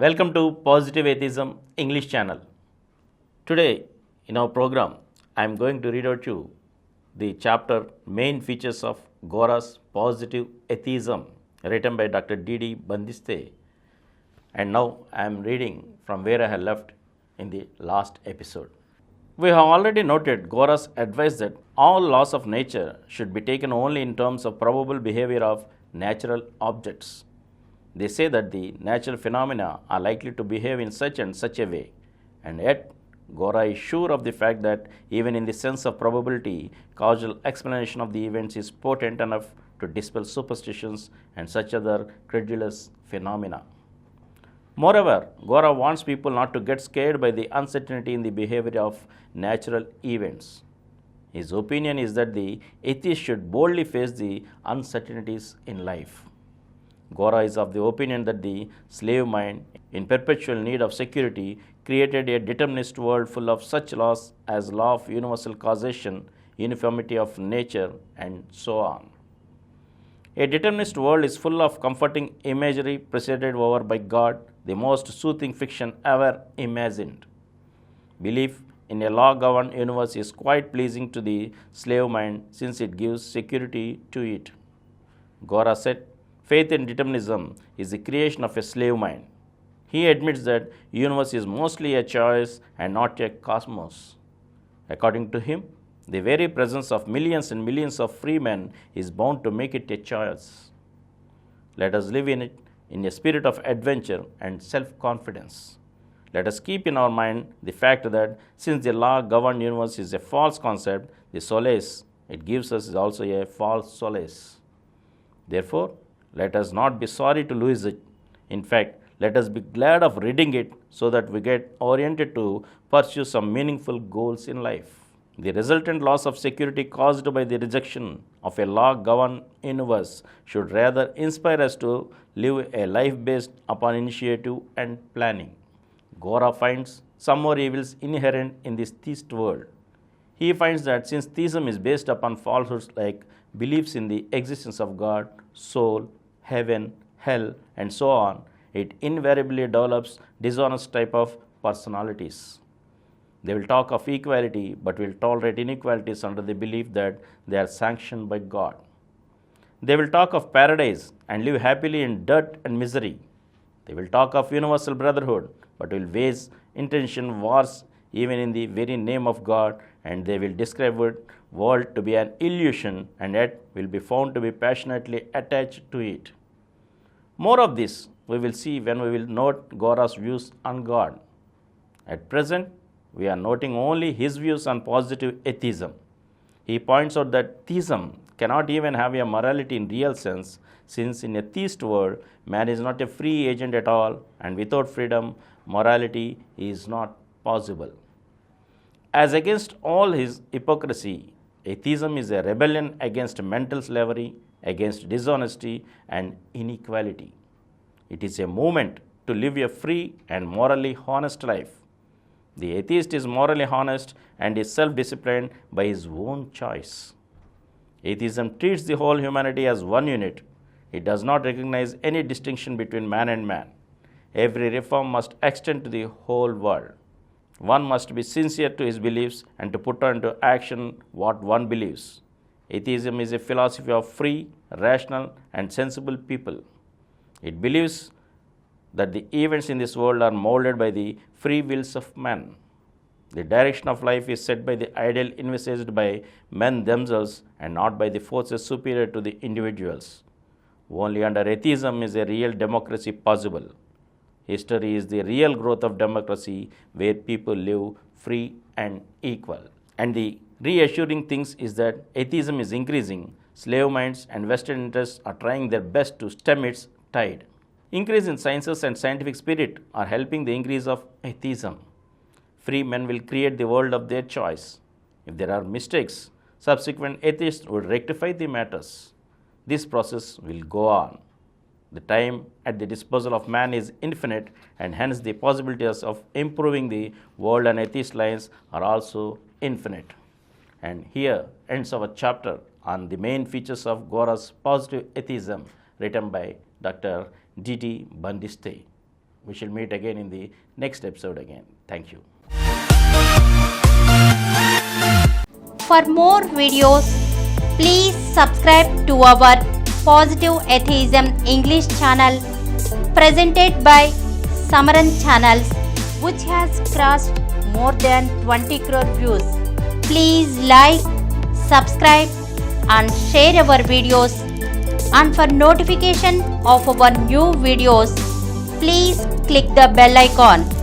Welcome to Positive Atheism English channel. Today in our program I am going to read out you the chapter Main Features of Gora's Positive Atheism written by Dr. D.D. Bandiste, and now I am reading from where I had left in the last episode. We have already noted Gora's advice that all laws of nature should be taken only in terms of probable behavior of natural objects. They say that the natural phenomena are likely to behave in such and such a way, and yet Gora is sure of the fact that even in the sense of probability, causal explanation of the events is potent enough to dispel superstitions and such other credulous phenomena. Moreover, Gora wants people not to get scared by the uncertainty in the behavior of natural events. His opinion is that the atheist should boldly face the uncertainties in life. Gora is of the opinion that the slave mind, in perpetual need of security, created a determinist world full of such laws as law of universal causation, uniformity of nature, and so on. A determinist world is full of comforting imagery presided over by God, the most soothing fiction ever imagined. Belief in a law-governed universe is quite pleasing to the slave mind since it gives security to it. Gora said, faith in determinism is the creation of a slave mind. He admits that universe is mostly a choice and not a cosmos. According to him, the very presence of millions and millions of free men is bound to make it a choice. Let us live in it in a spirit of adventure and self-confidence. Let us keep in our mind the fact that since the law-governed universe is a false concept, the solace it gives us is also a false solace. Therefore, let us not be sorry to lose it. In fact, let us be glad of reading it so that we get oriented to pursue some meaningful goals in life. The resultant loss of security caused by the rejection of a law-governed universe should rather inspire us to live a life based upon initiative and planning. Gora finds some more evils inherent in this theist world. He finds that since theism is based upon falsehoods like beliefs in the existence of God, soul, heaven, hell, and so on, it invariably develops dishonest type of personalities. They will talk of equality but will tolerate inequalities under the belief that they are sanctioned by God. They will talk of paradise and live happily in dirt and misery. They will talk of universal brotherhood but will wage intention wars even in the very name of God, and they will describe the world to be an illusion and yet will be found to be passionately attached to it. More of this we will see when we will note Gora's views on God. At present, we are noting only his views on positive atheism. He points out that theism cannot even have a morality in real sense, since in a theist world, man is not a free agent at all, and without freedom, morality is not possible. As against all his hypocrisy, atheism is a rebellion against mental slavery, against dishonesty and inequality. It is a movement to live a free and morally honest life. The atheist is morally honest and is self-disciplined by his own choice. Atheism treats the whole humanity as one unit. It does not recognize any distinction between man and man. Every reform must extend to the whole world. One must be sincere to his beliefs and to put into action what one believes. Atheism is a philosophy of free, rational, and sensible people. It believes that the events in this world are molded by the free wills of men. The direction of life is set by the ideal envisaged by men themselves and not by the forces superior to the individuals. Only under atheism is a real democracy possible. History is the real growth of democracy where people live free and equal. And the reassuring thing is that atheism is increasing. Slave minds and Western interests are trying their best to stem its tide. Increase in sciences and scientific spirit are helping the increase of atheism. Free men will create the world of their choice. If there are mistakes, subsequent atheists will rectify the matters. This process will go on. The time at the disposal of man is infinite, and hence the possibilities of improving the world on atheist lines are also infinite. And here ends our chapter on the main features of Gora's positive atheism written by Dr. D.D. Bandiste. We shall meet again in the next episode again. Thank you. For more videos, please subscribe to our Positive Atheism English channel presented by Samaram channels, which has crossed more than 20 crore views. Please like, subscribe and share our videos, and for notification of our new videos, please click the bell icon.